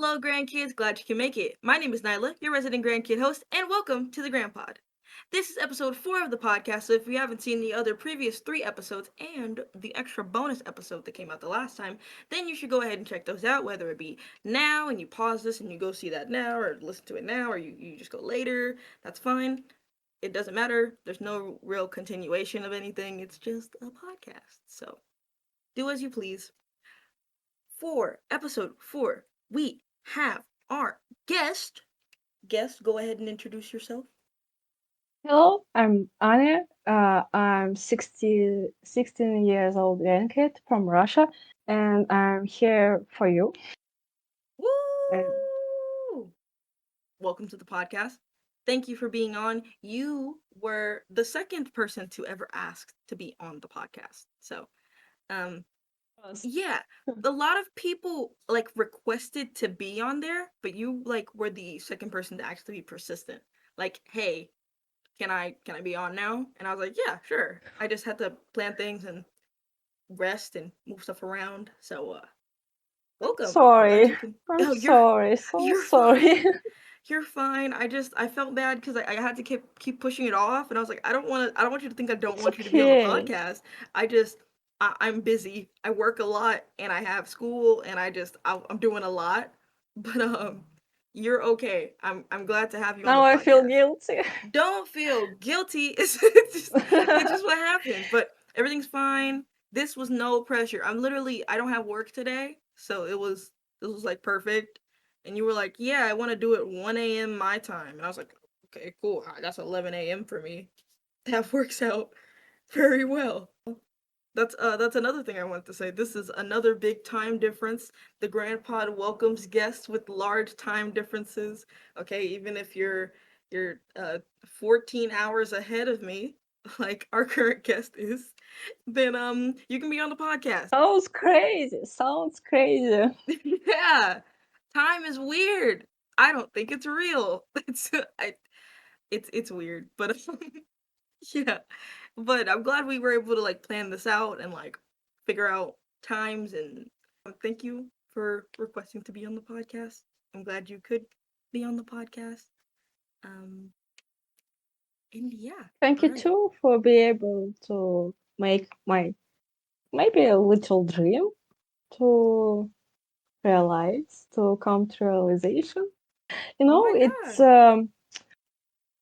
Hello, grandkids. Glad you can make it. My name is Nyla, your resident grandkid host, and welcome to the Grandpod. This is episode 4 of the podcast, so if you haven't seen the other previous 3 episodes and the extra bonus episode that came out the last time, then you should go ahead and check those out, whether it be now and you pause this and you go see that now, or listen to it now, or you just go later. That's fine. It doesn't matter. There's no real continuation of anything, it's just a podcast. So do as you please. For episode 4, we have our guest. Guest, go ahead and introduce yourself. Hello, I'm Anya. I'm 16 years old grandkid from Russia, and I'm here for you. And Woo! Welcome to the podcast. Thank you for being on. You were the second person to ever ask to be on the podcast. So, um, yes. yeah, a lot of people like requested to be on there, but you like were the second person to actually be persistent. Like, hey, can I be on now? And I was like, yeah, sure. I just had to plan things and rest and move stuff around. So welcome. I'm glad Sorry, you can. I'm Oh, you're sorry, so you're sorry. fine. You're fine. I felt bad because I had to keep pushing it off, and I was like, I don't want you to think I don't It's want you to be on the okay. podcast. I just I'm busy. I work a lot, and I have school, and I'm doing a lot. But you're okay. I'm glad to have you on the Now I feel podcast. guilty. Don't feel guilty. It's just what happened. But everything's fine. This was no pressure. I don't have work today, so this was like perfect. And you were like, yeah, I want to do it 1 a.m. my time, and I was like, okay, cool. That's 11 a.m. for me. That works out very well. That's another thing I wanted to say. This is another big time difference. The Grandpod welcomes guests with large time differences. Okay, even if you're 14 hours ahead of me, like our current guest is, then you can be on the podcast. Sounds crazy. Sounds crazy. Yeah. Time is weird. I don't think it's real. It's weird, but yeah. But I'm glad we were able to like plan this out and like figure out times and thank you for requesting to be on the podcast. I'm glad you could be on the podcast. Um and yeah, Thank all you right. too for being able to make my maybe a little dream to realize, to come to realization. Oh my It's god.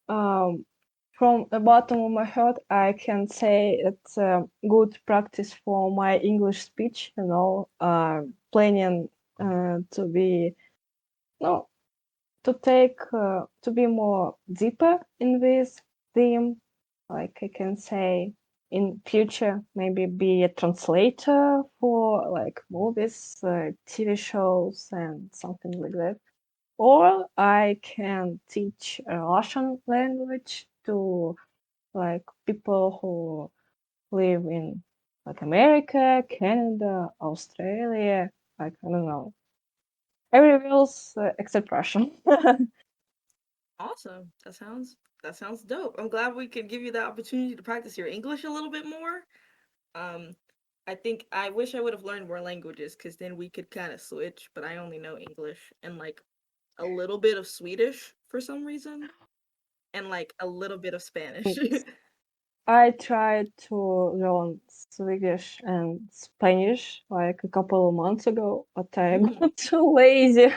um, from the bottom of my heart, I can say it's a good practice for my English speech. Planning to be no to take to be more deeper in this theme. Like I can say in future, maybe be a translator for like movies, TV shows, and something like that. Or I can teach a Russian language to like people who live in like America, Canada, Australia, like I don't know, everywhere else except Russian. Awesome. That sounds dope. I'm glad we could give you the opportunity to practice your English a little bit more. Um I think I wish I would have learned more languages cuz then we could kind of switch, but I only know English and like a little bit of Swedish for some reason and like a little bit of Spanish. I tried to learn Swedish and Spanish like a couple of months ago, but I Mhm. got too lazy.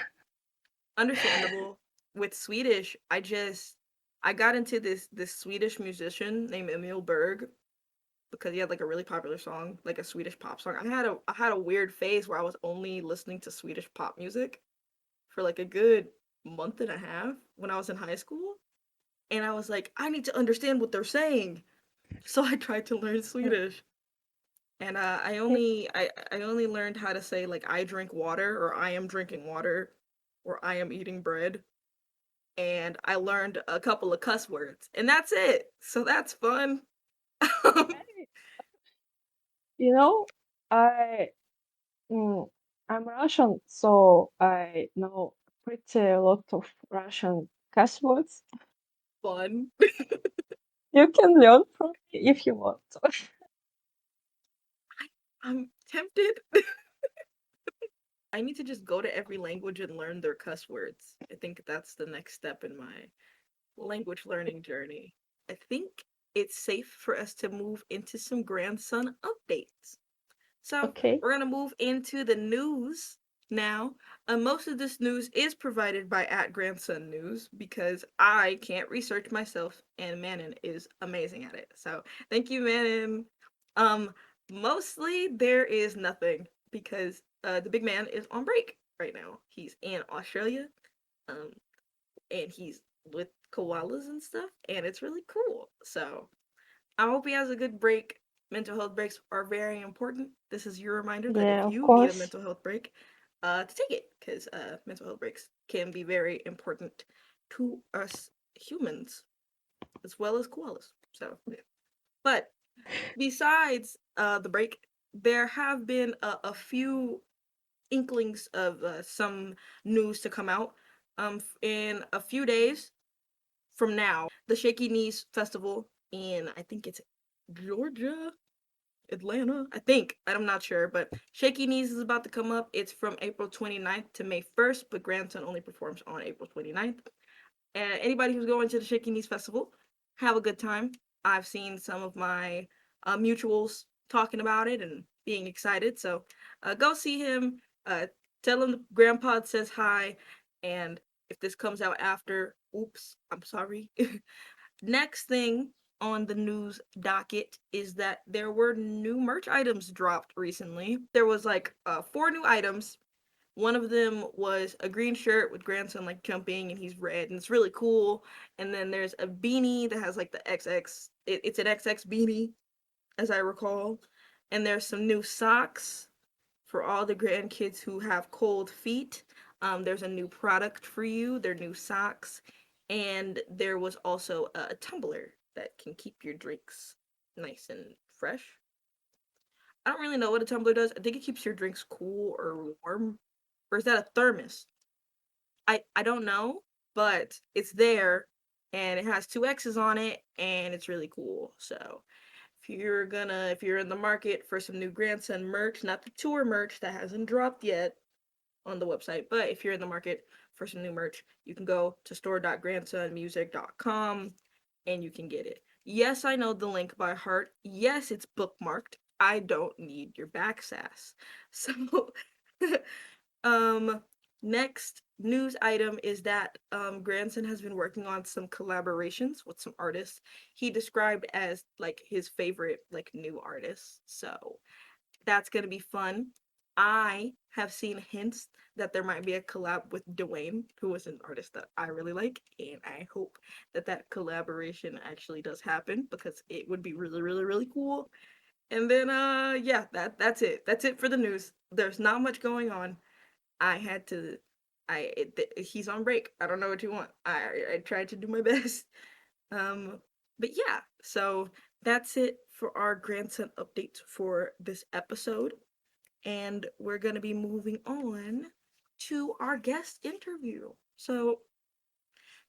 Understandable. With Swedish, I got into this Swedish musician named Emil Berg because he had like a really popular song, like a Swedish pop song. I had a weird phase where I was only listening to Swedish pop music for like a good month and a half when I was in high school, and I was like, I need to understand what they're saying. So I tried to learn Swedish. And I only learned how to say like I drink water or I am drinking water or I am eating bread. And I learned a couple of cuss words. And that's it. So that's fun. You know, I mm, I'm Russian, so I know pretty a lot of Russian cuss words. Fun. You can learn from me if you want to. I'm tempted. I need to just go to every language and learn their cuss words. I think that's the next step in my language learning journey. I think it's safe for us to move into some grandson updates. So Okay. we're gonna move into the news now. Most of this news is provided by at Grandson News because I can't research myself, and Manon is amazing at it. So thank you, Manon. Um, Mostly there is nothing because the big man is on break right now. He's in Australia, um, and he's with koalas and stuff, and it's really cool. So I hope he has a good break. Mental health breaks are very important. This is your reminder that Yeah, if of you need a course. mental health break, to take it because mental health breaks can be very important to us humans as well as koalas. So, yeah. But besides the break, there have been a few inklings of some news to come out. In a few days from now, the Shaky Knees Festival in I think it's Georgia, Atlanta, I think. I'm not sure, but Shaky Knees is about to come up. It's from April 29th to May 1st, but Grandson only performs on April 29th. And anybody who's going to the Shaky Knees Festival, have a good time. I've seen some of my mutuals talking about it and being excited. So go see him. Tell him the grandpa says hi. And if this comes out after, oops, I'm sorry. Next thing on the news docket is that there were new merch items dropped recently. There was like four new items. One of them was a green shirt with grandson like jumping and he's red and it's really cool. And then there's a beanie that has like the XX. It's an XX beanie, as I recall. And there's some new socks for all the grandkids who have cold feet. There's a new product for you. They're new socks, and there was also a tumbler that can keep your drinks nice and fresh. I don't really know what a tumbler does. I think it keeps your drinks cool or warm, or is that a thermos? I don't know, but it's there, and it has two X's on it, and it's really cool. So if you're in the market for some new grandson merch, not the tour merch that hasn't dropped yet on the website, but if you're in the market for some new merch, you can go to store.grandsonmusic.com and you can get it. Yes, I know the link by heart. Yes, it's bookmarked. I don't need your back sass. So um next news item is that Grandson has been working on some collaborations with some artists he described as like his favorite like new artists. So that's gonna be fun. I have seen hints that there might be a collab with Dwayne, who is an artist that I really like, and I hope that that collaboration actually does happen because it would be really, really, really cool. And then, yeah, that's it. That's it for the news. There's not much going on. I had to. He's on break. I don't know what you want. I tried to do my best. Um, but yeah, so that's it for our grandson updates for this episode. And we're going to be moving on to our guest interview. So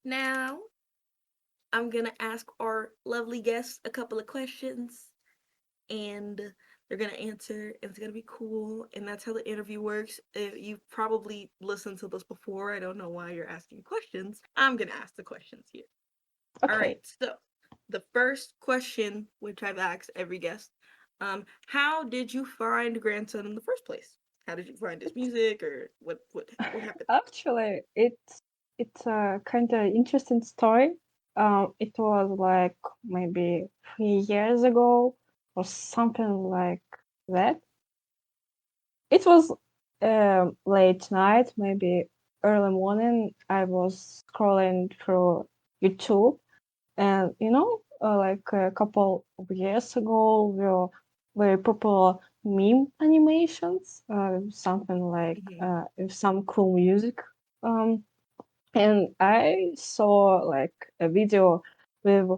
now I'm going to ask our lovely guests a couple of questions and they're going to answer and it's going to be cool. And that's how the interview works. You've probably listened to this before. I don't know why you're asking questions. I'm going to ask the questions here. All right. Okay. So the first question, which I've asked every guest, how did you find Grandson in the first place? How did you find his music, or what happened? Actually, it's a kind of interesting story. It was like maybe 3 years ago or something like that. It was late night, maybe early morning. I was scrolling through YouTube, and like a couple of years ago, were very popular meme animations, something like Hmm. with some cool music. Um, and I saw like a video with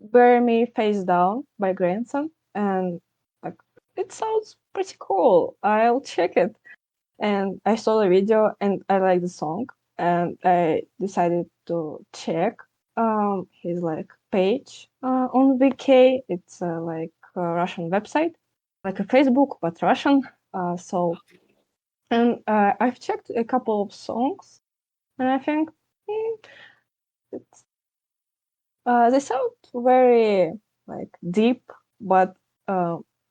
Bury Me Face Down by Grandson, and like it sounds pretty cool. I'll check it. And I saw the video and I liked the song, and I decided to check his like page on VK. It's like a Russian website, like a Facebook but Russian. So And I've checked a couple of songs, and I think it's they sound very like deep, but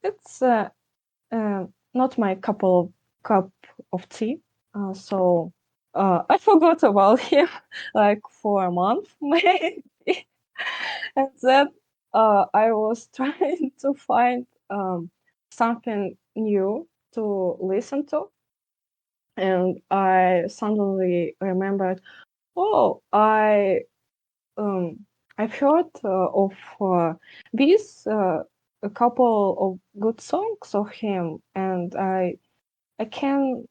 it's not my cup of tea. So I forgot about him like for a month maybe, and then I was trying to find something new to listen to, and I suddenly remembered, oh, um, I've heard of these a couple of good songs of him, and I can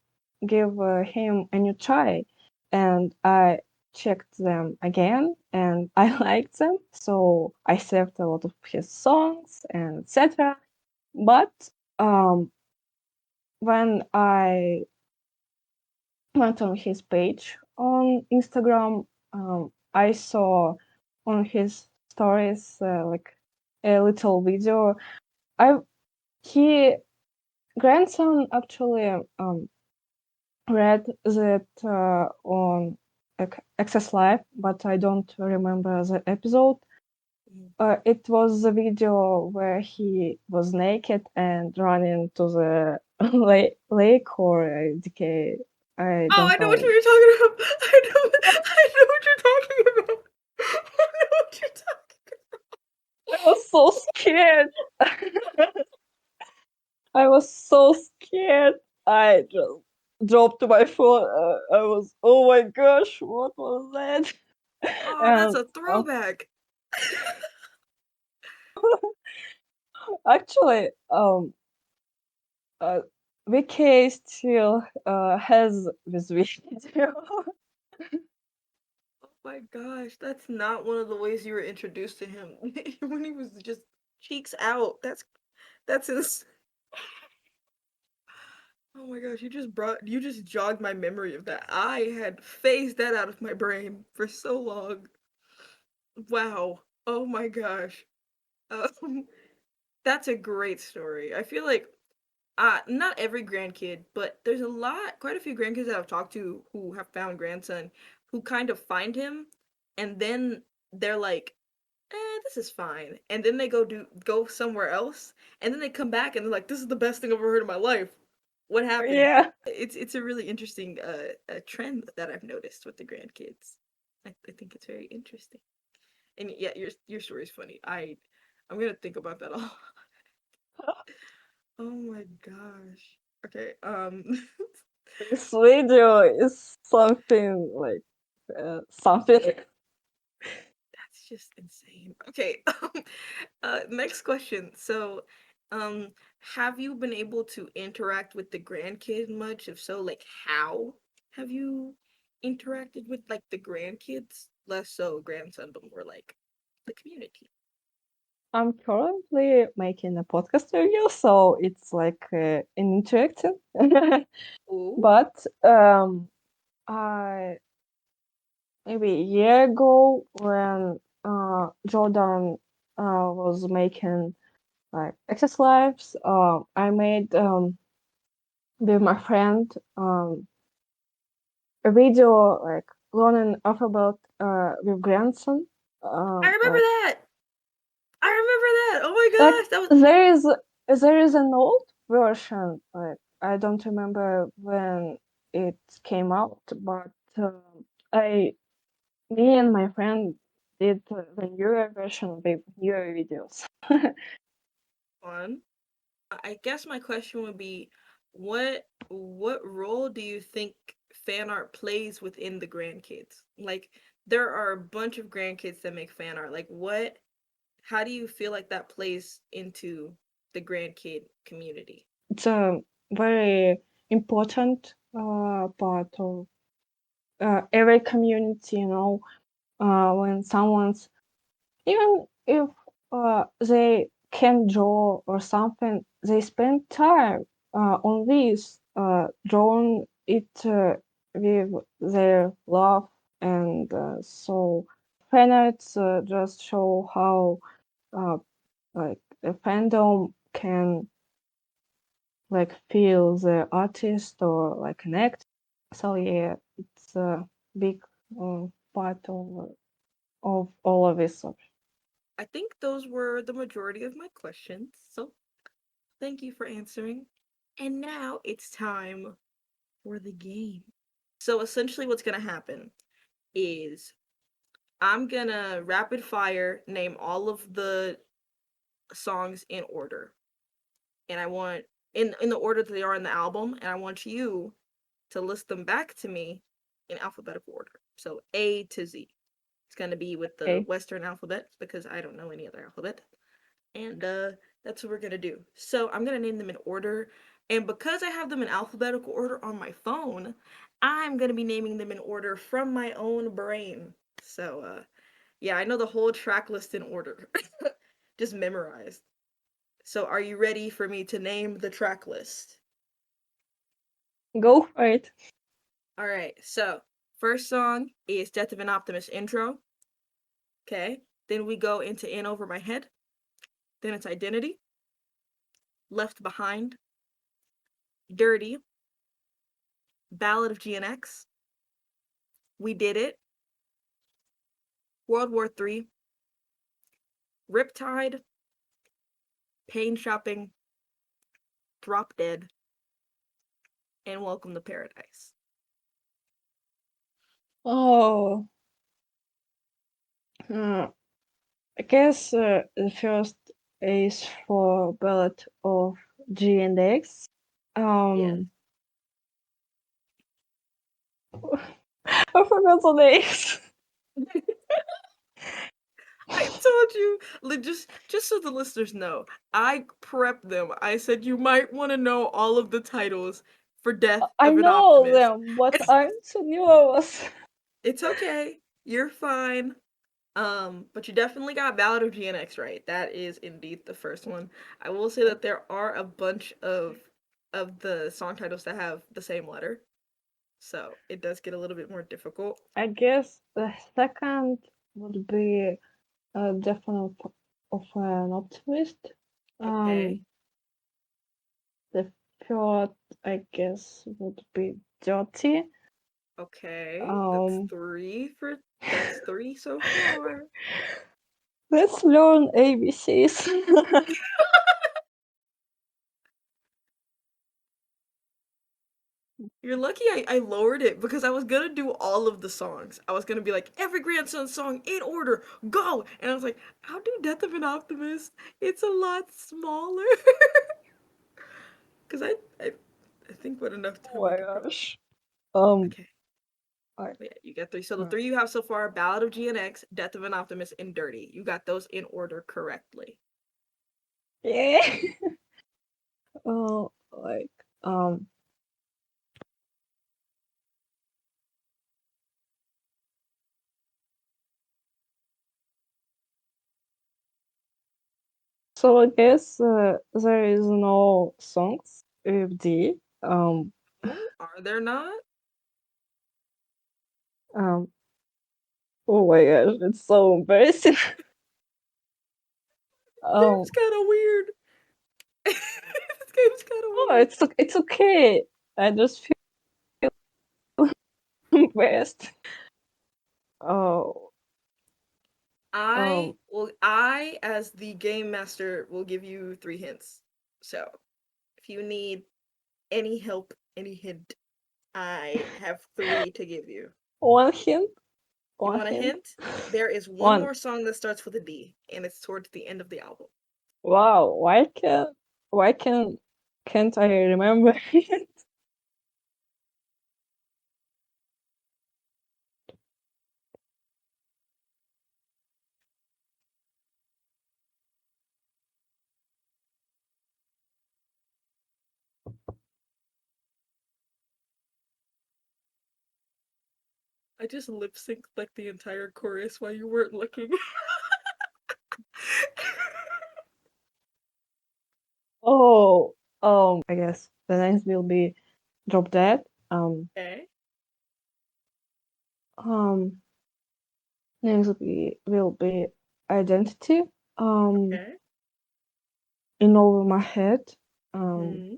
give him a new try. And I checked them again, and I liked them, so I saved a lot of his songs and etc. But um, when I went on his page on Instagram, I saw on his stories like a little video. I he grandson actually read that on Access Live, but I don't remember the episode. It was the video where he was naked and running to the lake or decay. I Oh, don't I know what know. you're talking about. I know what you're talking about. I know what you're talking I was so scared. I was so scared. I just dropped my phone. I was, oh my gosh, what was that? Oh, that's And a throwback. actually, uh, VK still has this video. Oh my gosh, that's not one of the ways you were introduced to him when he was just cheeks out. That's ins- Oh my gosh, you just jogged my memory of that. I had phased that out of my brain for so long. Wow. Oh my gosh. Um, that's a great story. I feel like not every grandkid, but there's quite a few grandkids that I've talked to who have found grandson who kind of find him and then they're like, this is fine. And then they go somewhere else and then they come back and they're like, this is the best thing I've ever heard in my life. What happened? Yeah. It's a really interesting trend that I've noticed with the grandkids. I think it's very interesting. And yeah, your story is funny. I'm gonna think about that a lot. Oh my gosh. Okay, This video is something like something. that's just insane. Okay, next question. So, um, have you been able to interact with the grandkid much? If so, like how have you interacted with like the grandkids? Less so grandson, but more like the community. I'm currently making a podcast review, so it's like an interactive. Oh, But I maybe a year ago when Jordan was making like access lives, I made with my friend a video like learning alphabet with grandson. I remember Like that. I remember that. Oh my like gosh, that was there is an old version. Like I don't remember when it came out, but I me and my friend did the newer version with newer videos. fun. I guess my question would be, what role do you think fan art plays within the grandkids? Like, there are a bunch of grandkids that make fan art. Like, how do you feel like that plays into the grandkid community? It's a very important part of every community, when someone's, even if they can draw or something, they spend time on this, drawing it with their love. And so fan arts just show how like a fandom can like feel the artist or like connect. So yeah, it's a big part of all of this. I think those were the majority of my questions. So thank you for answering. And now it's time for the game. So essentially, what's gonna happen is I'm gonna rapid fire name all of the songs in order. And I want in the order that they are in the album, and I want you to list them back to me in alphabetical order. So A to Z. It's gonna be with the Okay. Western alphabet because I don't know any other alphabet. And that's what we're gonna do. So I'm gonna name them in order. And because I have them in alphabetical order on my phone, I'm gonna be naming them in order from my own brain. So yeah, I know the whole track list in order. Just memorized. So are you ready for me to name the track list? Go for it. All right. So, first song is Death of an Optimist intro. Okay. Then we go into In Over My Head. Then it's Identity, Left Behind, Dirty, Ballad of GNX, We Did It, World War III, Riptide, Pain Shopping, Drop Dead, and Welcome to Paradise. Oh, I guess the first is for Ballad of G and X. Yeah. I forgot the names. I told you, like, just so the listeners know, I prepped them. I said you might want to know all of the titles for Death I of an know Optimist. them, but I'm so nervous. It's okay. You're fine. But you definitely got Ballad of GNX right. That is indeed the first one. I will say that there are a bunch of the song titles that have the same letter. So it does get a little bit more difficult. I guess the second would be definitely of an optimist. Okay. Um, the third, I guess, would be dirty. Okay. Um, That's three so far. let's learn ABCs. You're lucky I lowered it because I was gonna do all of the songs. I was gonna be like, every grandson song in order, go! And I was like, I'll do Death of an Optimist. It's a lot smaller. Because I think what enough Oh time I my could probably. gosh. Okay. I, Yeah, you got three. So the three you have so far: Ballad of GNX, Death of an Optimist, and Dirty. You got those in order correctly. yeah. Oh, like um. So I guess there is no songs with D. Oh, are there not? Um. Oh my gosh, it's so embarrassing. um. Game's kind of weird. This game's kind of Oh, weird. it's okay. I just feel embarrassed. Oh. Um. I as the game master will give you three hints. So if you need any help, any hint, I have three to give you. One hint. You One want a hint. hint? There is one One. more song that starts with a D, and it's towards the end of the album. Wow. Why can't I remember it? I just lip synced like the entire chorus while you weren't looking. Oh. I guess the next will be Drop Dead. Okay. Um. Next will be Identity. Um. Okay. In Over My Head. Um. Hmm.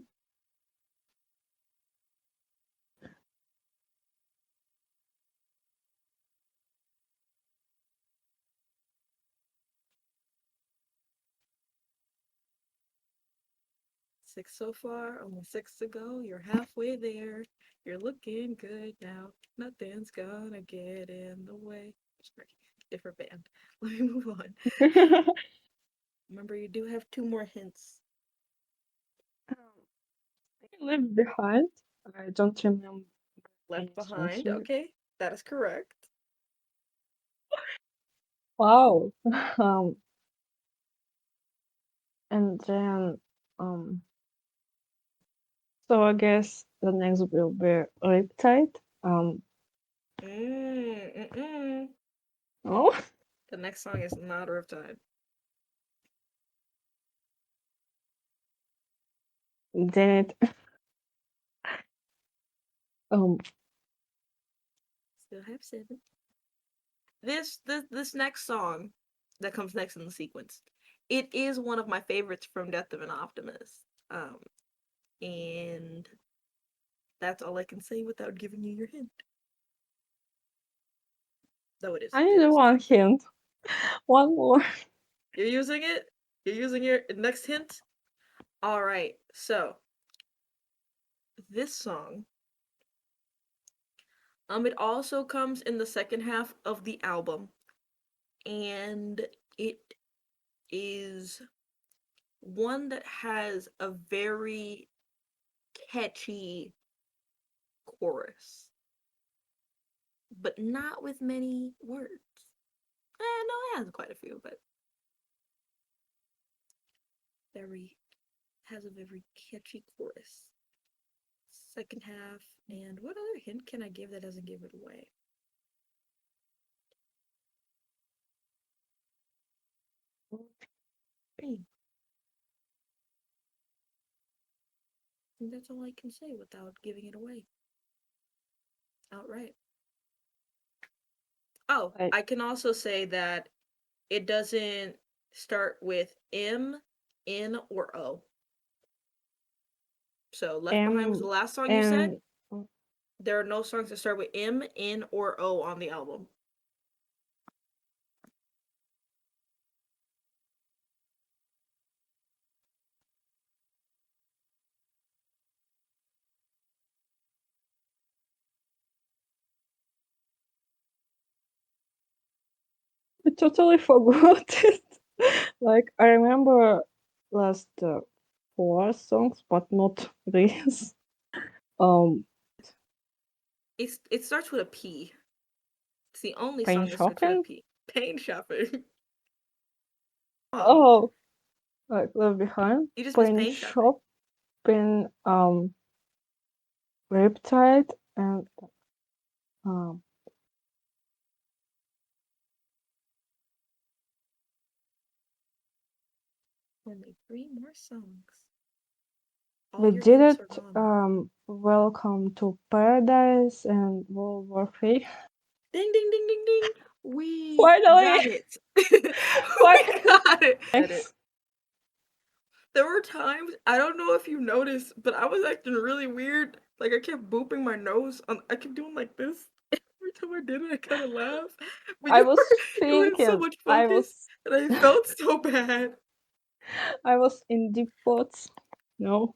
6 so far, only 6 to go. You're halfway there. You're looking good now. Nothing's gonna get in the way. Sorry, different band. Let me move on. Remember, you do have 2 more hints. Left behind. I don't remember. Left any songs behind. here. Okay, that is correct. Wow. Um, and then so I guess the next will be Riptide. Oh, The next song is not Riptide. then it um Still have 7. This next song that comes next in the sequence, it is one of my favorites from Death of an Optimist. And that's all I can say without giving you your hint. Though it is. I need one hint. One more. You're using it? You're using your next hint? Alright, so this song, it also comes in the second half of the album, and it is one that has a very catchy chorus, but not with many words. No, it has quite a few, but has a very catchy chorus. Second half, and what other hint can I give that doesn't give it away? And that's all I can say without giving it away outright. Oh, Like, I can also say that it doesn't start with M, N, or O. So Left Behind was the last song you said. There are no songs that start with M, N, or O on the album. I totally forgot it. Like I remember last 4 songs, but not this. It starts with a P. It's the only Pain song that starts with a Shopping. P. Pain Shopping. Oh, like Left Behind. You just missed Pain Pain Shopping. Shopping. Riptide and Only 3 more songs. we did it. Welcome to Paradise and World War III. Ding ding ding ding ding. We Finally! got it. We got it. Thanks. There were times, I don't know if you noticed, but I was acting really weird. Like I kept booping my nose. I kept doing like this. Every time I did it, I kind of laughed. But I was you were in so thinking. much focus, and I felt so bad. I was in deep thoughts. No.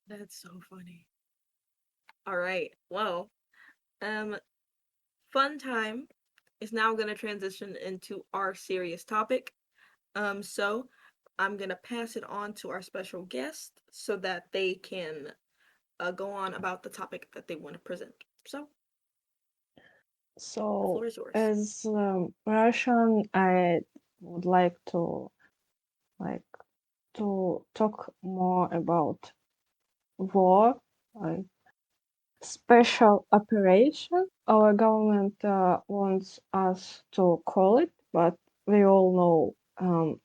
That's so funny. All right. Well, fun time is now going to transition into our serious topic. So I'm going to pass it on to our special guest so that they can go on about the topic that they want to present. So, the floor is yours. As Russian, I would like to talk more about war, like special operation. Our government wants us to call it, but we all know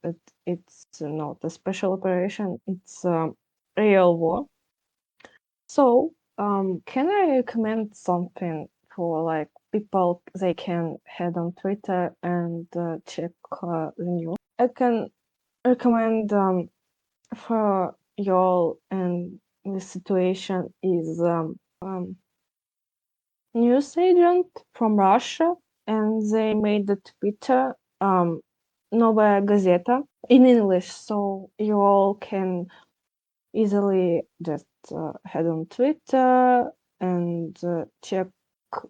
it's not a special operation. It's real war. So, can I recommend something for like people? They can head on Twitter and check the news. I can recommend for y'all, and the situation is news agent from Russia, and they made the Twitter Novaya Gazeta in English, so you all can easily just head on Twitter and check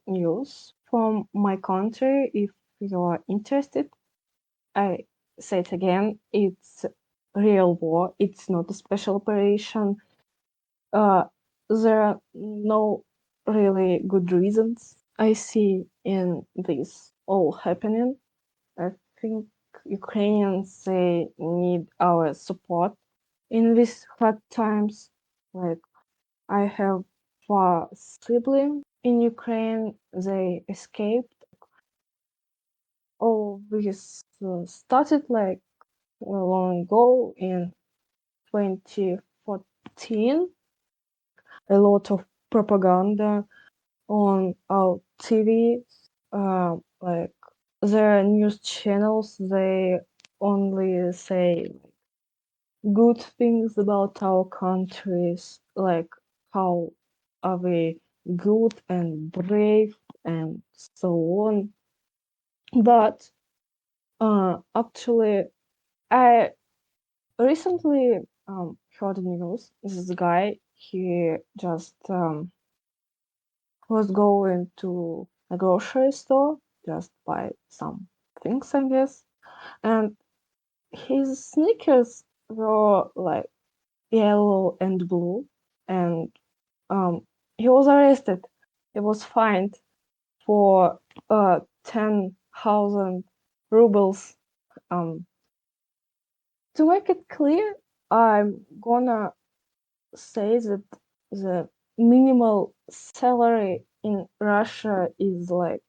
news from my country if you are interested. I say it again, it's real war. It's not a special operation. There are no really good reasons I see in this all happening. I think Ukrainians they need our support in these hard times. Like I have a sibling in Ukraine. They escaped. All this started like long ago in 2014. A lot of propaganda on our TV. Like the news channels, they only say good things about our countries, like how are we good and brave and so on. But actually, I recently heard news. This guy, he just was going to a grocery store just buy some things, I guess, and his sneakers were like yellow and blue, and he was arrested. He was fined for 10,000 rubles. Um, to make it clear, I'm gonna say that the minimal salary in Russia is like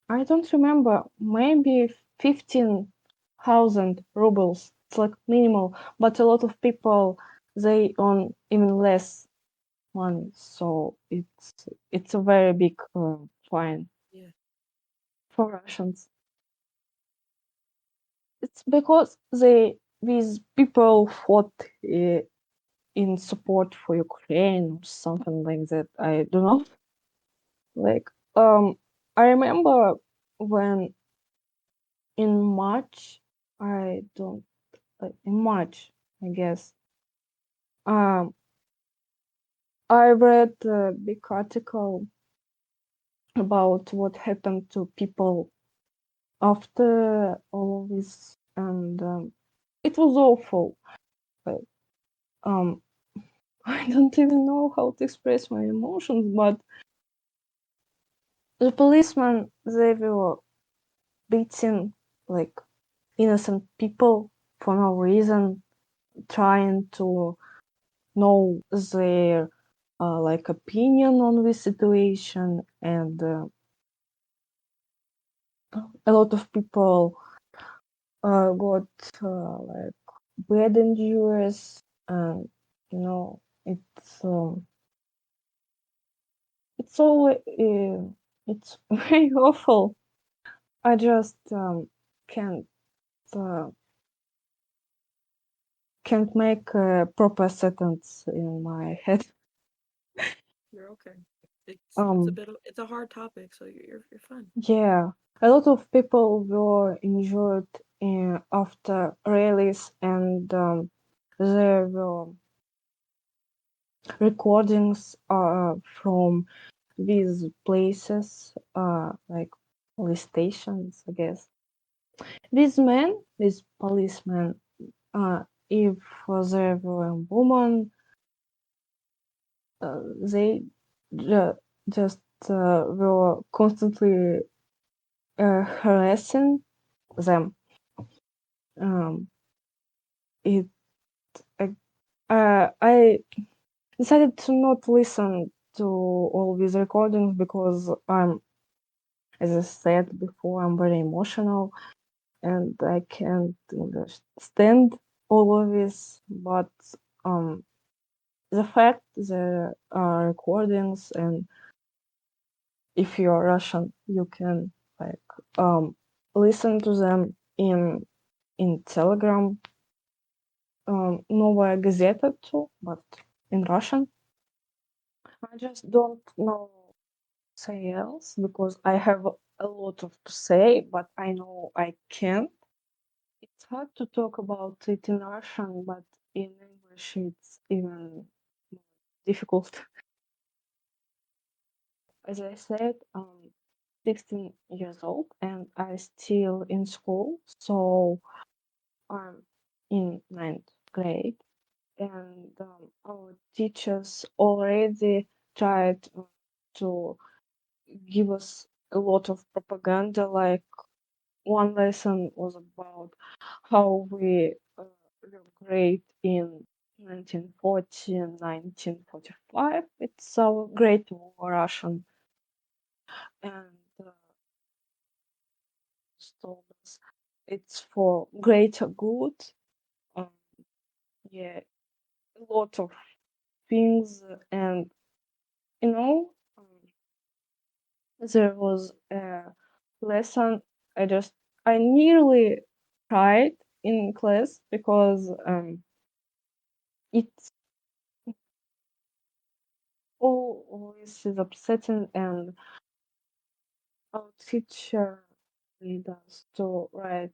I don't remember, maybe 15,000 rubles. It's like minimal, but a lot of people they earn even less money, so it's a very big fine Yeah. for Russians. It's because these people fought in support for Ukraine or something like that. I don't know. Like I remember when in March, I don't in March, I guess. Um, I read a big article about what happened to people after all of this, and it was awful. But, um, I don't even know how to express my emotions, but the policemen they were beating like innocent people for no reason, trying to know their like opinion on this situation, and a lot of people got like bad injuries, and you know it's all it's very awful. I just can't uh, can't make a proper sentence in my head. You're okay. It's a um bit of, it's a hard topic, so you're fine. Yeah, a lot of people were injured after rallies, and there were recordings from these places, like police stations, I guess. These policemen, if there were a woman, they ju- just were constantly harassing them. Um, it I decided to not listen to all these recordings because as I said before, I'm very emotional and I can't understand all of this. But um, the fact there are recordings, and if you're Russian, you can like listen to them in Telegram, Новая газета too, but in Russian. I just don't know say else because I have a lot of to say, but I know I can't. It's hard to talk about it in Russian, but in English English it's even more difficult. As I said, 16 years old and I still in school, so I'm in ninth grade, and our teachers already tried to give us a lot of propaganda. Like one lesson was about how we were great in 1940 and 1945. It's our Great War Russian, and told us it's for greater good. Um, yeah, a lot of things, and you know, there was a lesson. I just I nearly cried in class because it's always is upsetting, and our teacher made us to write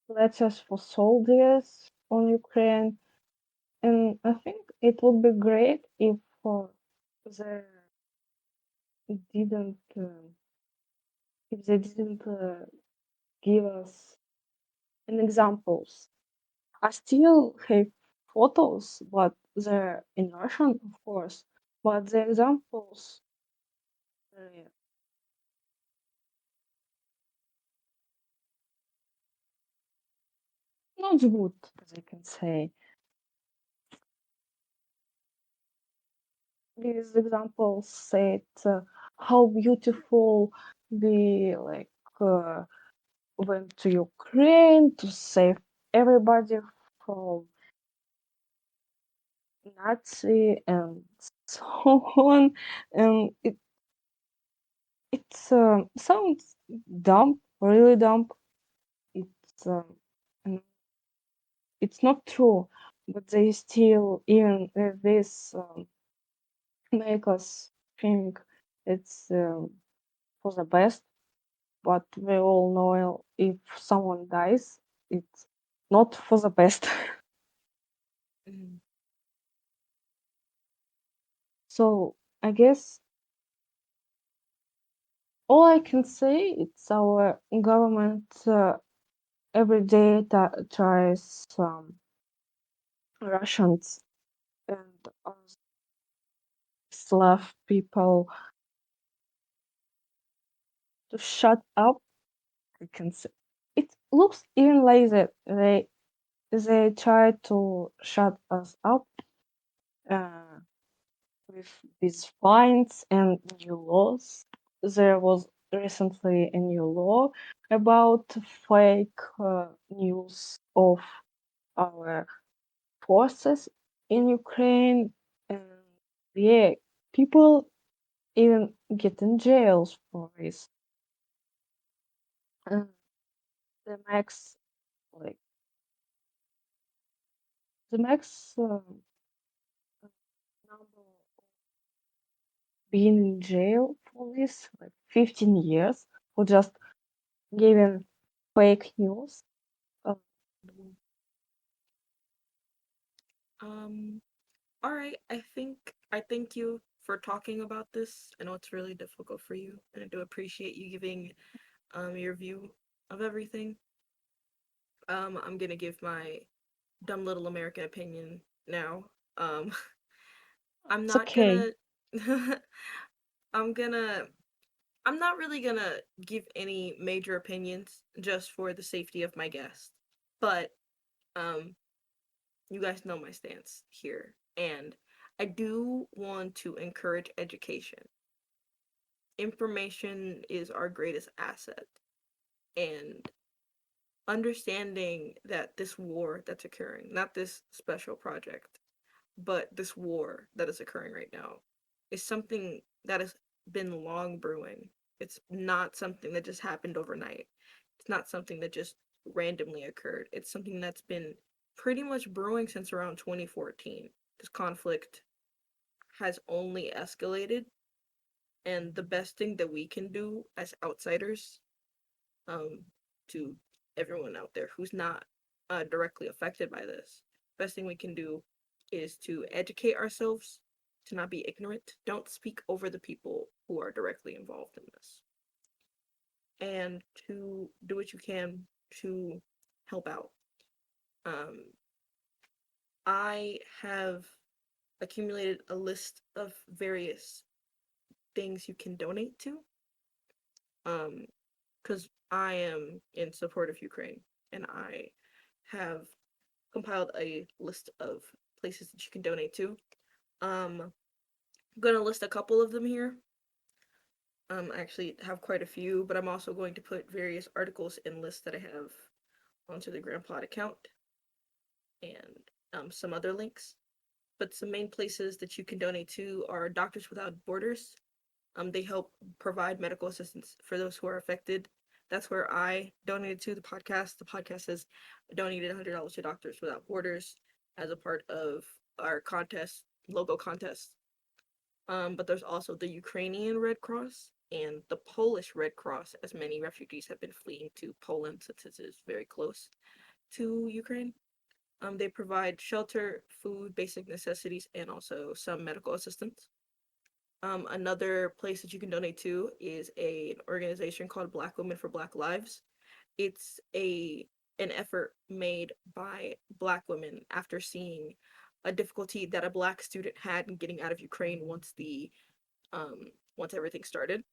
letters for soldiers on Ukraine, and I think it would be great if they didn't if they didn't give us an examples. I still have photos, but they're in Russian, of course. But the examples, uh, not good, as I can say. These examples said how beautiful we uh, went to Ukraine to save everybody from Nazi and so on, and it sounds dumb, really dumb. It's and it's not true, but they still even with this make us think it's for the best. But we all know if someone dies, it's not for the best. Mhm. So I guess all I can say it's our government every day tries Russians and Slav people to shut up. I can say it looks even like that they try to shut us up uh, with these fines and new laws. There was recently a new law about fake news of our forces in Ukraine, and yeah, people even get in jails for this. And the max, like the max number being in jail for this, like 15 years, for just giving fake news. Uh, Um, all right. I thank you for talking about this. I know it's really difficult for you, and I do appreciate you giving your view of everything. I'm gonna give my dumb little American opinion now. Um, I'm it's not okay. gonna I'm gonna I'm not really gonna give any major opinions just for the safety of my guest. But um you guys know my stance here, and I do want to encourage education. Information is our greatest asset, and understanding that this war that's occurring, not this special project, but this war that is occurring right now, is something that has been long brewing. It's not something that just happened overnight. It's not something that just randomly occurred. It's something that's been pretty much brewing since around 2014. This conflict has only escalated, and the best thing that we can do as outsiders, um, to everyone out there who's not directly affected by this. Best thing we can do is to educate ourselves, to not be ignorant. Don't speak over the people who are directly involved in this, and to do what you can to help out. Um, I have accumulated a list of various things you can donate to. Because I am in support of Ukraine, and I have compiled a list of places that you can donate to. I'm gonna list a couple of them here. I actually have quite a few, but I'm also going to put various articles and lists that I have onto the GrandPod account and some other links. But some main places that you can donate to are Doctors Without Borders. They help provide medical assistance for those who are affected. That's where I donated to the podcast. The podcast has donated $100 to Doctors Without Borders as a part of our contest, logo contest. But there's also the Ukrainian Red Cross and the Polish Red Cross, as many refugees have been fleeing to Poland since it is very close to Ukraine. They provide shelter, food, basic necessities, and also some medical assistance. Another place that you can donate to is an organization called Black Women for Black Lives. It's an effort made by Black women after seeing a difficulty that a Black student had in getting out of Ukraine once everything started.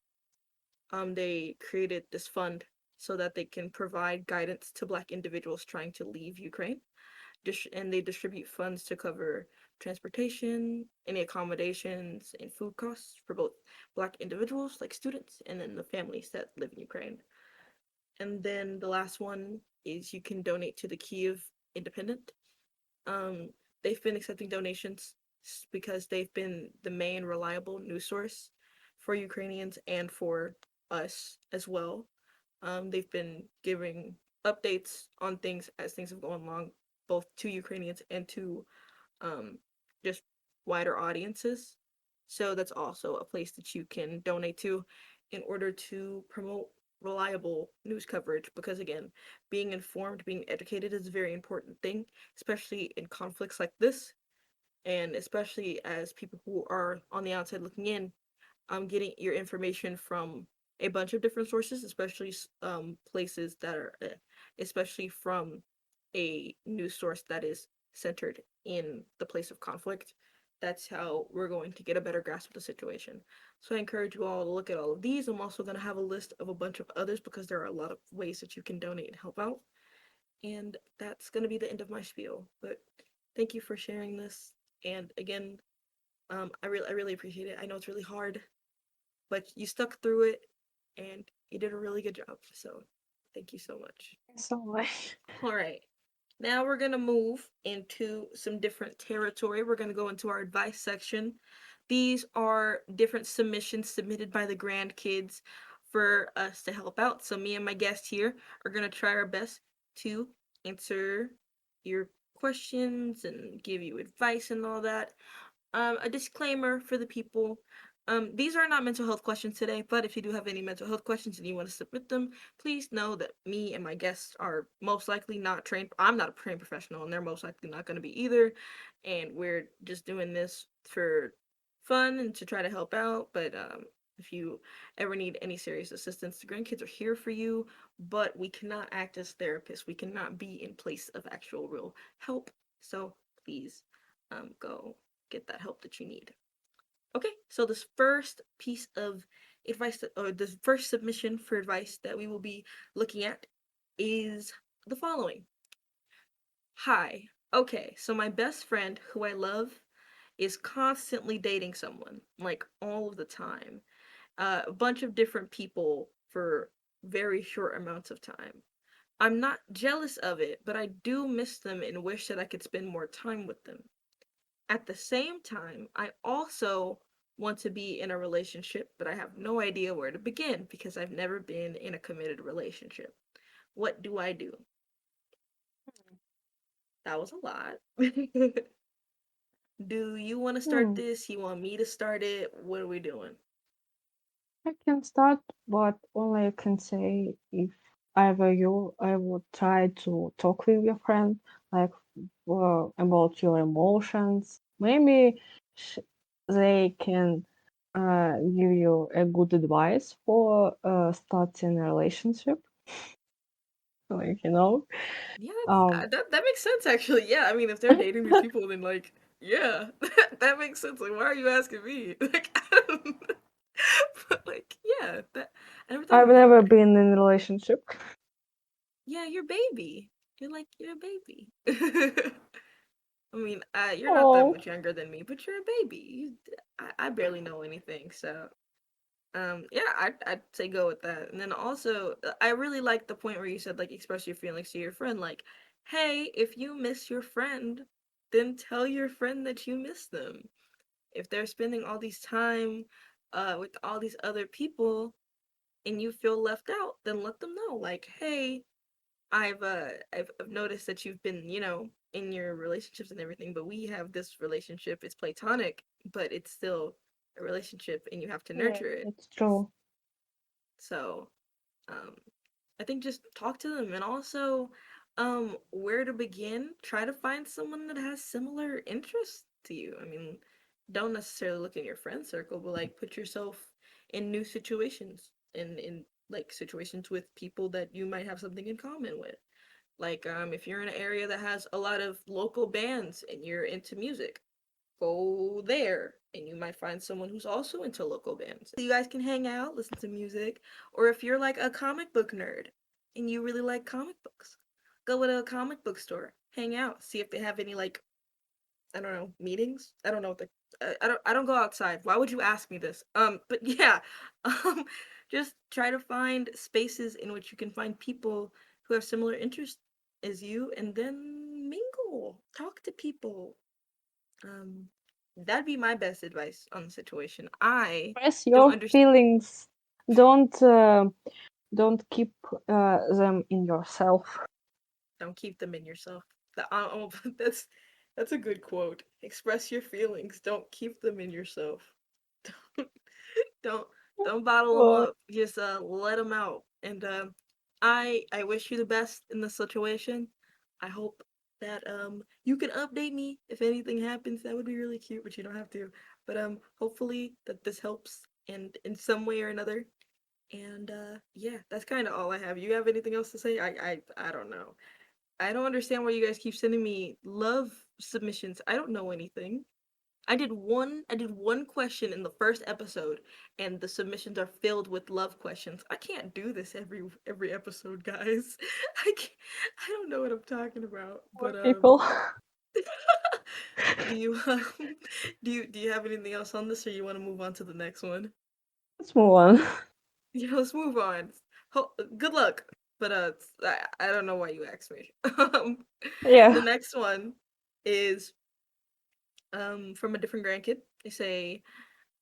They created this fund so that they can provide guidance to Black individuals trying to leave Ukraine, and they distribute funds to cover transportation, any accommodations, and food costs for both Black individuals, like students, and then the families that live in Ukraine. And then the last one is you can donate to the Kyiv Independent. Um, they've been accepting donations because they've been the main reliable news source for Ukrainians and for us as well. They've been giving updates on things as things have gone along, both to Ukrainians and to um, just wider audiences. So that's also a place that you can donate to in order to promote reliable news coverage, because again, being informed, being educated is a very important thing, especially in conflicts like this, and especially as people who are on the outside looking in, getting your information from a bunch of different sources, especially places that are, especially from a news source that is centered in the place of conflict. That's how we're going to get a better grasp of the situation. So I encourage you all to look at all of these. I'm also going to have a list of a bunch of others because there are a lot of ways that you can donate and help out. And that's going to be the end of my spiel. But thank you for sharing this. And again, I really appreciate it. I know it's really hard, but you stuck through it and you did a really good job. So thank you so much. So much. All right. Now we're going to move into some different territory. We're going to go into our advice section. These are different submissions submitted by the grandkids for us to help out. So me and my guest here are going to try our best to answer your questions and give you advice and all that. A disclaimer for the people. These are not mental health questions today, but if you do have any mental health questions and you want to submit them, please know that me and my guests are most likely not trained. I'm not a trained professional, and they're most likely not going to be either. And we're just doing this for fun and to try to help out. But if you ever need any serious assistance, the grandkids are here for you, but we cannot act as therapists. We cannot be in place of actual real help. So please go get that help that you need. Okay, so this first piece of advice, or this first submission for advice that we will be looking at is the following. Hi, okay, so my best friend, who I love, is constantly dating someone, like all of the time. A bunch of different people for very short amounts of time. I'm not jealous of it, but I do miss them and wish that I could spend more time with them. At the same time, I also want to be in a relationship, but I have no idea where to begin because I've never been in a committed relationship. What do I do? That was a lot. Do you want to start Hmm. this? You want me to start it? What are we doing? I can start, but only I can say if I were you, I would try to talk with your friend, like about your emotions. Maybe sh- they can give you a good advice for starting a relationship. Like, you know, Yeah, um, that makes sense actually. Yeah, I mean, if they're dating these people, then like, yeah, that makes sense. Like, why are you asking me? Like, I don't, but like, yeah, that I never thought I've of it that never way. been in a relationship. Yeah, you're baby. You're a baby. I mean, you're not that Oh, much younger than me, but you're a baby. I barely know anything, so yeah, I'd say go with that. And then also, I really like the point where you said like express your feelings to your friend. Like, hey, if you miss your friend, then tell your friend that you miss them. If they're spending all these time with all these other people and you feel left out, then let them know. Like, hey, I've noticed that you've been, in your relationships and everything, but we have this relationship. It's platonic, but it's still a relationship and you have to yeah, nurture it. it's true. So, um I think just talk to them, and also where to begin, try to find someone that has similar interests to you. I mean, don't necessarily look in your friend circle, but like put yourself in new situations, in like situations with people that you might have something in common with. Like if you're in an area that has a lot of local bands and you're into music, go there and you might find someone who's also into local bands. You guys can hang out, listen to music, or if you're like a comic book nerd and you really like comic books, go to a comic book store, hang out, see if they have any like, I don't know, meetings. I don't know what the I don't go outside. Why would you ask me this? But yeah, um just try to find spaces in which you can find people who have similar interests as you and then mingle, talk to people. um, that'd be my best advice on the situation. I Express don't your understand. feelings. Don't don't keep them in yourself. Don't keep them in yourself. Oh, that's a good quote. Express your feelings. Don't keep them in yourself. don't don't bottle them Oh, up. Just let them out. And I wish you the best in the situation. I hope that you can update me if anything happens. That would be really cute, but you don't have to. But hopefully that this helps and in some way or another. And yeah, that's kind of all I have. You have anything else to say? I don't know. I don't understand why you guys keep sending me love submissions. I don't know anything. I did one question in the first episode and the submissions are filled with love questions. I can't do this every episode, guys. I can't, I don't know what I'm talking about. poor But people. do you do you have anything else on this or you want to move on to the next one? Let's move on. Yeah, let's move on. Good luck. But I don't know why you asked me. The Yeah. next one is from a different grandkid. They say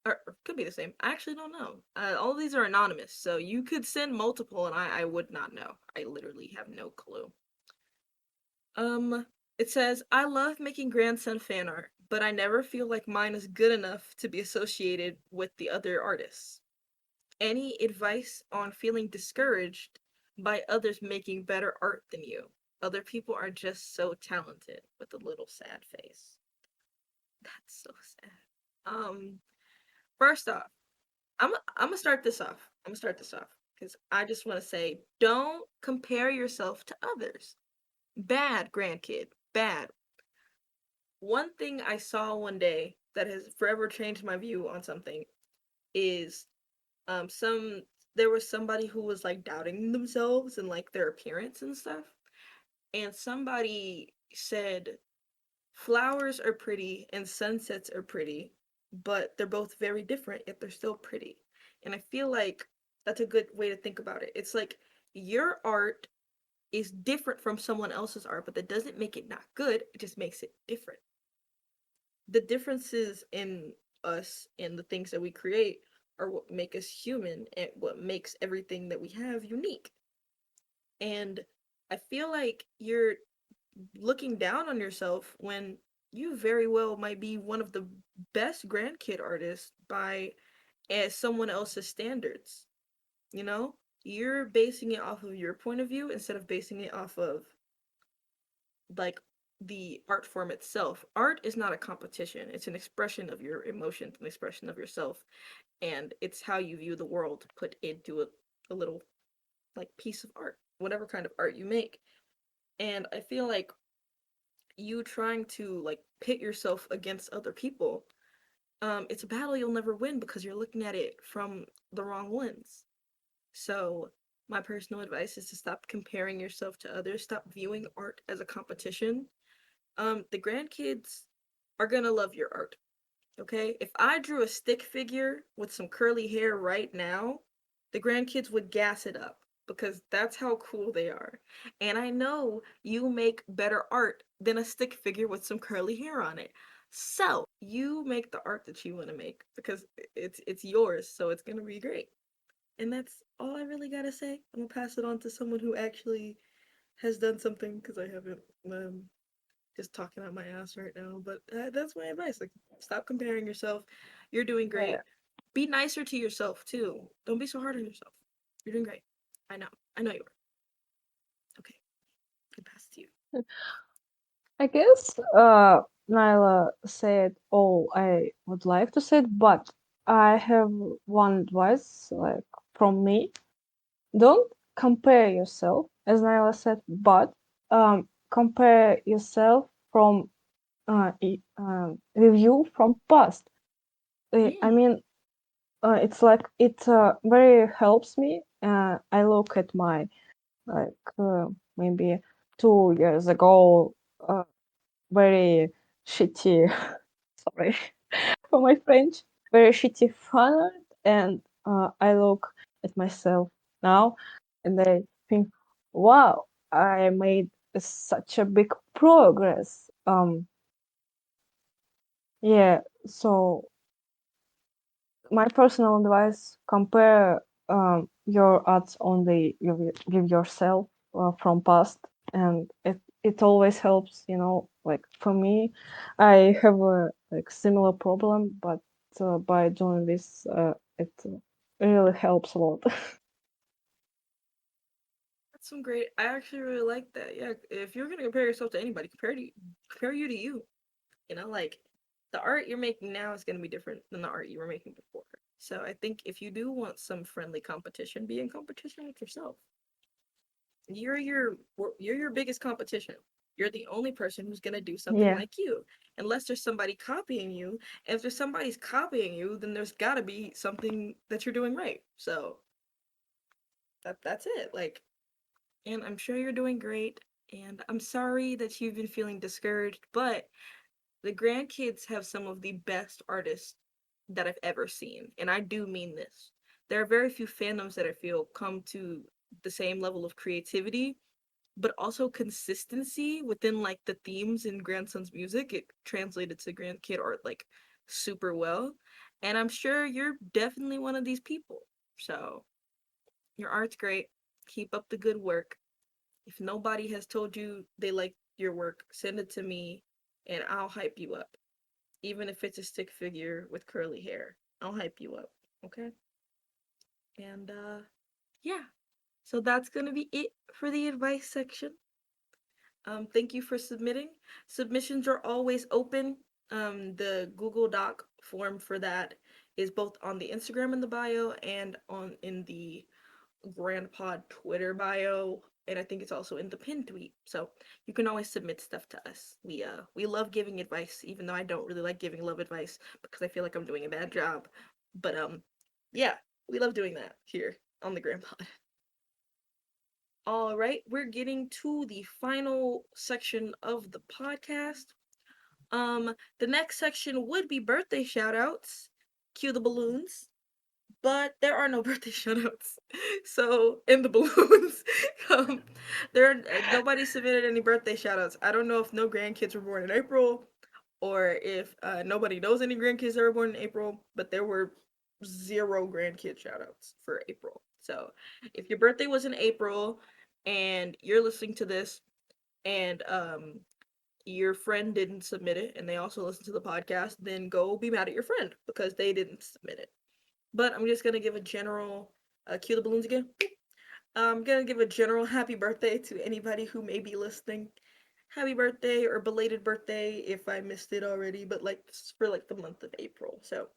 or could be the same. I actually don't know. All of these are anonymous, so you could send multiple, and I would not know. I literally have no clue. Um, it says I love making grandson fan art, but I never feel like mine is good enough to be associated with the other artists. Any advice on feeling discouraged by others making better art than you? Other people are just so talented with a little sad face. That's so sad. Um, First off, I'm gonna start this off. I'm gonna start this off because I just want to say, don't compare yourself to others. Bad grandkid, bad. One thing I saw one day that has forever changed my view on something is some there was somebody who was like doubting themselves and like their appearance and stuff, and somebody said flowers are pretty and sunsets are pretty, but they're both very different, yet they're still pretty. And I feel like that's a good way to think about it. It's like your art is different from someone else's art, but that doesn't make it not good, it just makes it different. The differences in us and the things that we create are what make us human and what makes everything that we have unique. And I feel like you're looking down on yourself when you very well might be one of the best grandkid artists by as someone else's standards, you know? you're basing it off of your point of view instead of basing it off of like the art form itself. Art is not a competition. It's an expression of your emotions, an expression of yourself, and it's how you view the world put into a little like piece of art, whatever kind of art you make. And I feel like you trying to like pit yourself against other people, it's a battle you'll never win because you're looking at it from the wrong lens. So my personal advice is to stop comparing yourself to others, stop viewing art as a competition. The grandkids are gonna love your art. Okay? If I drew a stick figure with some curly hair right now, the grandkids would gas it up because that's how cool they are. And I know you make better art than a stick figure with some curly hair on it. So, you make the art that you want to make because it's yours, so it's going to be great. And that's all I really got to say. I'm going to pass it on to someone who actually has done something because I haven't. Just talking out my ass right now, but that's my advice. Like, stop comparing yourself. You're doing Yeah. great. Be nicer to yourself too. Don't be so hard on yourself. You're doing great. I know. I know you are. Okay, I can pass it to you. I guess Nyla said all I would like to say, but I have one advice, like from me. Don't compare yourself, as Nyla said, but compare yourself from review from past. I Mm, mean, it's like it very helps me. I look at my like maybe 2 years ago, very shitty. Sorry for my French. Very shitty fan art, and I look at myself now, and I think, wow, I made such a big progress. Yeah. So my personal advice: compare your arts only with yourself from past, and it always helps. Like for me, I have a like similar problem, but by doing this, it really helps a lot. that's some great. I actually really like that. Yeah, if you're gonna compare yourself to anybody, compare you to you. Like the art you're making now is gonna be different than the art you were making before. So I think if you do want some friendly competition, be in competition with yourself. You're your you're your biggest competition. You're the only person who's gonna do something Yeah. like you, unless there's somebody copying you. And if there's somebody's copying you, then there's gotta be something that you're doing right. So that's it. Like, and I'm sure you're doing great. And I'm sorry that you've been feeling discouraged, but the grandkids have some of the best artists that I've ever seen, and I do mean this. There are very few fandoms that I feel come to the same level of creativity but also consistency within like the themes in grandson's music. It translated to grandkid art like super well, and I'm sure you're definitely one of these people. So your art's great. Keep up the good work. If nobody has told you they like your work, send it to me and I'll hype you up. Even if it's a stick figure with curly hair, I'll hype you up. Okay. And yeah, so that's gonna be it for the advice section. Thank you for submitting. Submissions are always open. The Google Doc form for that is both on the Instagram in the bio and on in the GrandPod Twitter bio, and I think it's also in the pin tweet. So you can always submit stuff to us. We love giving advice, even though I don't really like giving love advice because I feel like I'm doing a bad job. But yeah, we love doing that here on the GrandPod. All right, we're getting to the final section of the podcast. The next section would be birthday shoutouts. Cue the balloons. But there are no birthday shoutouts. So in the balloons, um, nobody submitted any birthday shoutouts. I don't know if no grandkids were born in April, or if nobody knows any grandkids that were born in April. But there were zero grandkid shoutouts for April. So if your birthday was in April and you're listening to this and your friend didn't submit it and they also listened to the podcast, then go be mad at your friend because they didn't submit it. But I'm just gonna give a general cue the balloons again. I'm gonna give a general happy birthday to anybody who may be listening. Happy birthday or belated birthday if I missed it already, but like this is for like the month of April. So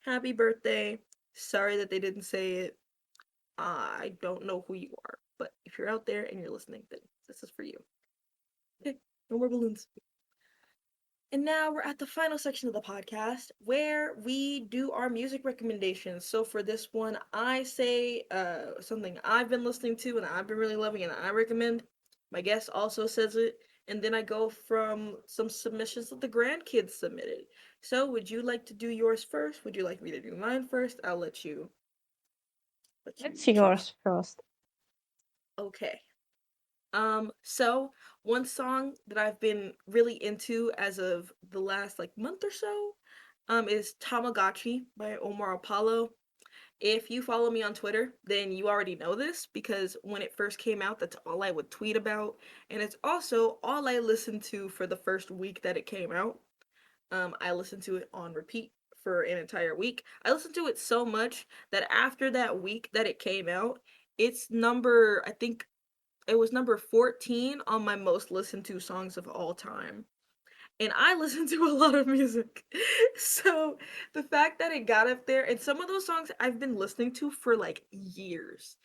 happy birthday. Sorry that they didn't say it. I don't know who you are, but if you're out there and you're listening, then this is for you. Okay, no more balloons. And now we're at the final section of the podcast where we do our music recommendations. So for this one, I say something I've been listening to and I've been really loving and I recommend. My guest also says it, and then I go from some submissions that the grandkids submitted. So would you like to do yours first? Would you like me to do mine first? I'll let you It's choose. yours first. Okay. So one song that I've been really into as of the last like month or so, is Tamagotchi by Omar Apollo. If you follow me on Twitter, then you already know this because when it first came out, that's all I would tweet about, and it's also all I listened to for the first week that it came out. I listened to it on repeat for an entire week. I listened to it so much that after that week that it came out, it's number I think it was number 14 on my most listened to songs of all time. And I listen to a lot of music. So the fact that it got up there, and some of those songs I've been listening to for like years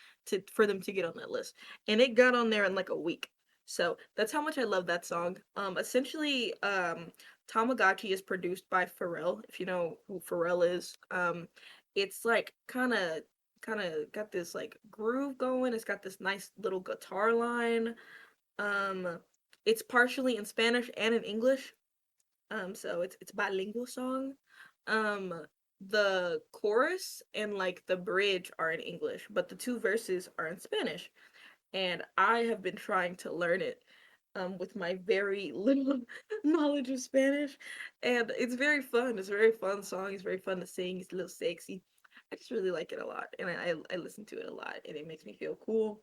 for them to get on that list. And it got on there in like a week. So that's how much I love that song. Essentially, Tamagotchi is produced by Pharrell, if you know who Pharrell is. It's like kind of got this like groove going. It's got this nice little guitar line. Um, it's partially in Spanish and in English. So it's bilingual song. Um, the chorus and like the bridge are in English, but the two verses are in Spanish. And I have been trying to learn it with my very little knowledge of Spanish. And it's very fun. It's a very fun song. It's very fun to sing. It's a little sexy. I just really like it a lot. And I listen to it a lot. And it makes me feel cool.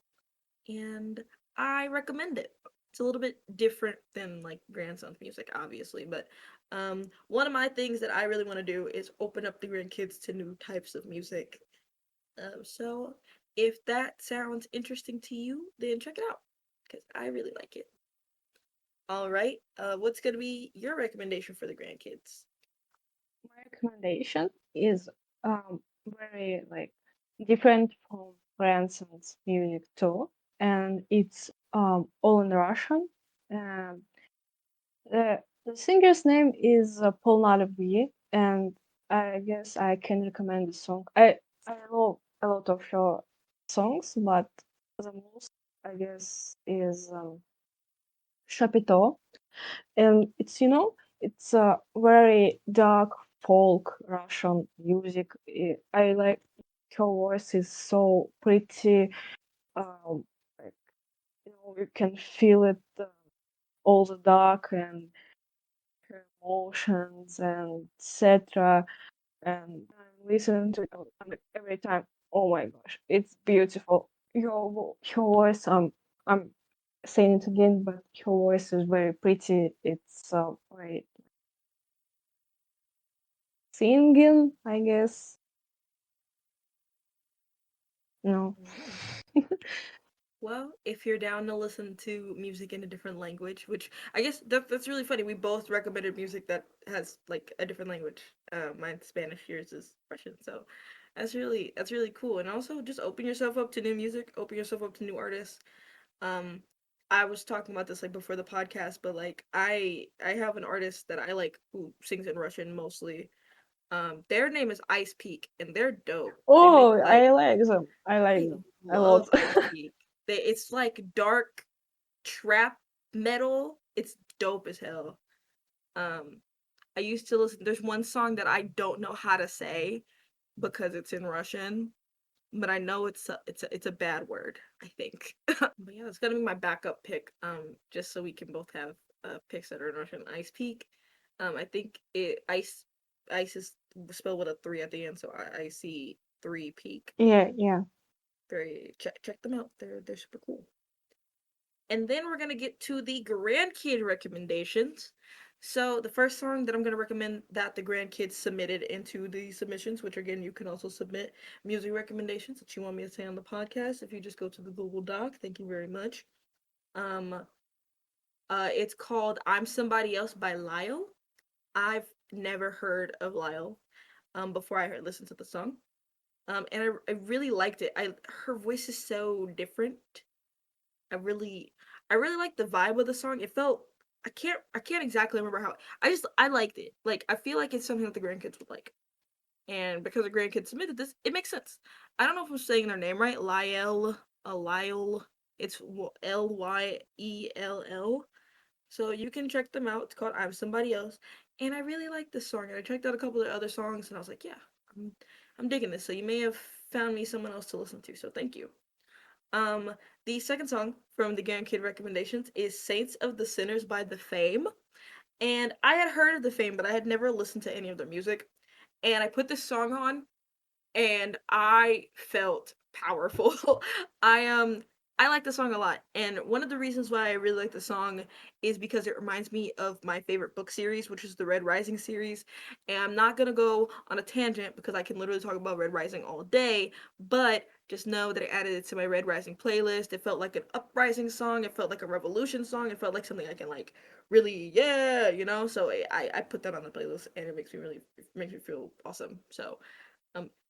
And I recommend it. It's a little bit different than like grandson's music, obviously, but one of my things that I really want to do is open up the grandkids to new types of music. So if that sounds interesting to you, then check it out because I really like it. All right, what's gonna be your recommendation for the grandkids? My recommendation is very like different from Branson's music too, and it's all in Russian. Um, the singer's name is Polnalyubvi, and I guess I can recommend the song. I love a lot of her songs, but the most I guess is Shapito, and it's it's a very dark folk Russian music. I like her voice is so pretty. Like you can feel it, all the dark and her emotions and etc. And I'm listening to it every time. Oh my gosh, it's beautiful. Her voice. I'm saying it again, but her voice is very pretty. It's very singing, I guess. No. Well, if you're down to listen to music in a different language, which I guess that's really funny. We both recommended music that has like a different language. Mine's Spanish, yours is Russian. So that's really cool. And also just open yourself up to new music, open yourself up to new artists. Um, I was talking about this like before the podcast, but like I have an artist that I like who sings in Russian mostly. Their name is Ice Peak, and they're dope. They make Oh, like I like them. I like I them a lot. love Ice Peak. It's like dark trap metal. It's dope as hell. Um, I used to listen. There's one song that I don't know how to say because it's in Russian, but I know it's a bad word. I think. But yeah, it's gonna be my backup pick. Just so we can both have picks that are in Russian. Ice Peak. I think it ice is spelled with a three at the end, so I see three peak. Yeah, yeah. Very check them out. They're super cool. And then we're gonna get to the grandkid recommendations. So the first song that I'm gonna recommend that the grandkids submitted into the submissions, which again you can also submit music recommendations that you want me to say on the podcast. If you just go to the Google Doc, thank you very much. Um, it's called "I'm Somebody Else" by Lyle. I've never heard of Lyle, before I heard listened to the song. And I really liked it. I Her voice is so different. I really I really like the vibe of the song. It felt I can't exactly remember how I liked it. Like I feel like it's something that the grandkids would like. And because the grandkids submitted this, it makes sense. I don't know if I'm saying their name right. Lyle. It's Lyell. So you can check them out. It's called "I'm Somebody Else," and I really like this song. And I checked out a couple of other songs, and I was like, yeah, I'm I'm digging this. So you may have found me someone else to listen to. So thank you. Um, the second song from the Grand Kid recommendations is "Saints of the Sinners" by The Fame. And I had heard of The Fame, but I had never listened to any of their music. And I put this song on, and I felt powerful. I um I like the song a lot, and one of the reasons why I really like the song is because it reminds me of my favorite book series, which is the Red Rising series. And I'm not gonna go on a tangent because I can literally talk about Red Rising all day, but just know that I added it to my Red Rising playlist. It felt like an uprising song. It felt like a revolution song. It felt like something I can like really, yeah, you know. So I put that on the playlist, and it makes me feel awesome. So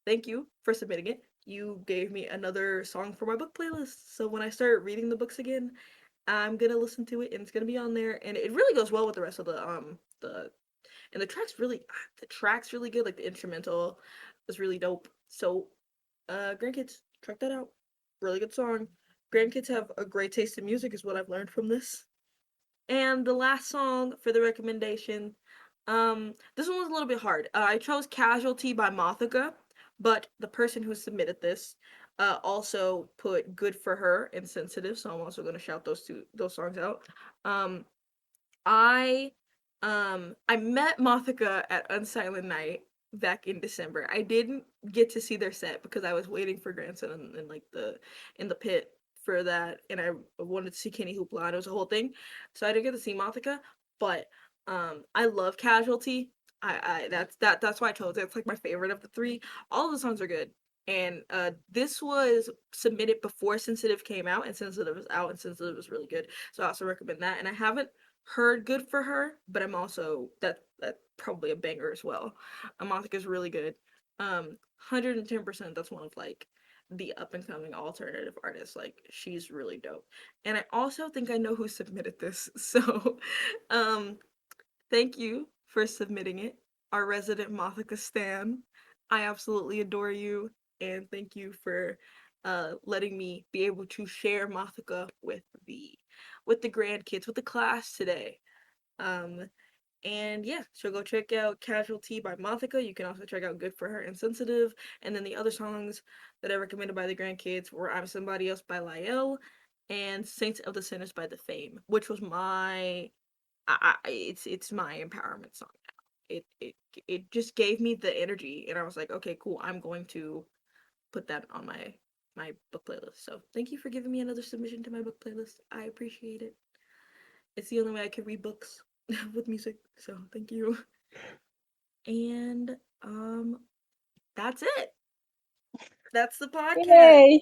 thank you for submitting it. You gave me another song for my book playlist. So when I start reading the books again, I'm gonna listen to it and it's gonna be on there. And it really goes well with the rest of the and the track's really good. Like the instrumental was really dope. So Grandkids, check that out. Really good song. Grandkids have a great taste in music is what I've learned from this. And the last song for the recommendation, this one was a little bit hard. I chose Casualty by Mothica, but the person who submitted this also put Good for Her and Sensitive, so I'm also gonna shout those songs out. Um, I I met Mothica at Unsilent Night back in December. I didn't get to see their set because I was waiting for Grandson in like in the pit for that, and I wanted to see Kenny Hoopla, and it was a whole thing. So I didn't get to see Mothica, but I love Casualty. That's why I chose it. It's like my favorite of the three. All of the songs are good. And this was submitted before Sensitive came out, and Sensitive is out, and Sensitive is really good. So I also recommend that. And I haven't heard Good for Her, but I'm also that probably a banger as well. Amanthika is really good. 110%. That's one of like the up and coming alternative artists. Like she's really dope. And I also think I know who submitted this. So, um, thank you for submitting it, our resident Mothika Stan. I absolutely adore you, and thank you for letting me be able to share Mothika with the grandkids, with the class today. Um, and yeah, so go check out Casualty by Mothika. You can also check out Good for Her and Sensitive. And then the other songs that I recommended by the grandkids were I'm Somebody Else by Lyell and Saints of the Sinners by The Fame, which was it's my empowerment song now. It just gave me the energy, and I was like, okay, cool. I'm going to put that on my book playlist. So thank you for giving me another submission to my book playlist. I appreciate it. It's the only way I can read books with music. So thank you. And that's it. That's the podcast. Yay!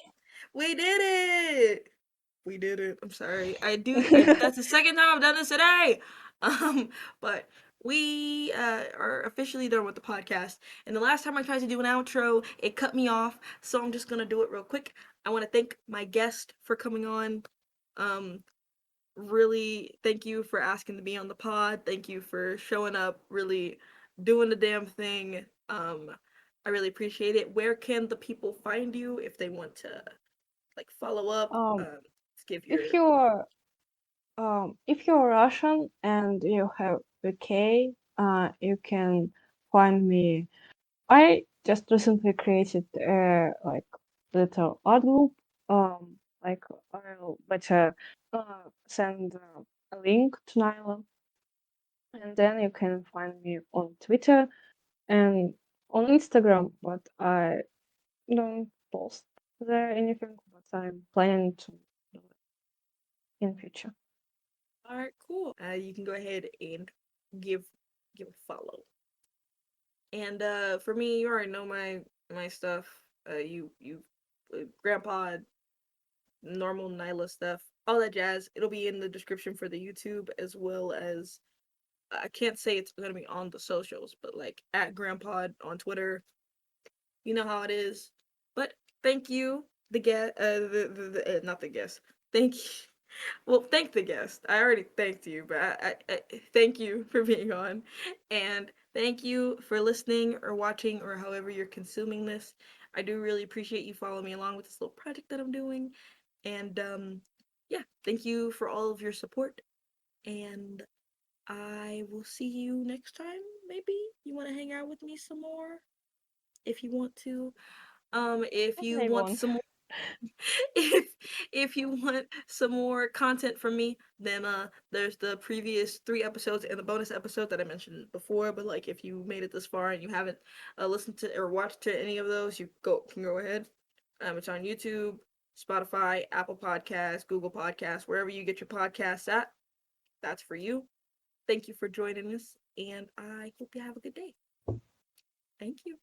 We did it. We did it. I'm sorry. That's the second time I've done this today. Um, but we are officially done with the podcast. And the last time I tried to do an outro, it cut me off. So I'm just gonna do it real quick. I want to thank my guest for coming on. Um, really thank you for asking to be on the pod. Thank you for showing up, really doing the damn thing. I really appreciate it. Where can the people find you if they want to like follow up? um, Give if your you're Russian and you have UK, you can find me. I just recently created a like little art group. Like I'll better send a link to Nyla, and then you can find me on Twitter and on Instagram. But I don't post there anything. But I'm planning to do it in future. all right, cool. You can go ahead and give give a follow. And for me, you already know my stuff. You grandpa, normal Nyla stuff, all that jazz. It'll be in the description for the YouTube, as well as I can't say it's gonna be on the socials, but like at grandpa on Twitter. You know how it is. But thank you, the guest, not the guest. Thank you. Well, thank the guest. I already thanked you, but I thank you for being on, and thank you for listening or watching or however you're consuming this. I do really appreciate you following me along with this little project that I'm doing, and yeah, thank you for all of your support, and I will see you next time. Maybe you want to hang out with me some more if you want to. If you I want won't. some more, if if you want some more content from me, then there's the previous 3 episodes and the bonus episode that I mentioned before. But like, if you made it this far and you haven't listened to or watched to any of those, you can go ahead. It's on YouTube, Spotify, Apple Podcasts, Google Podcasts, wherever you get your podcasts at. That's for you. Thank you for joining us, and I hope you have a good day. Thank you.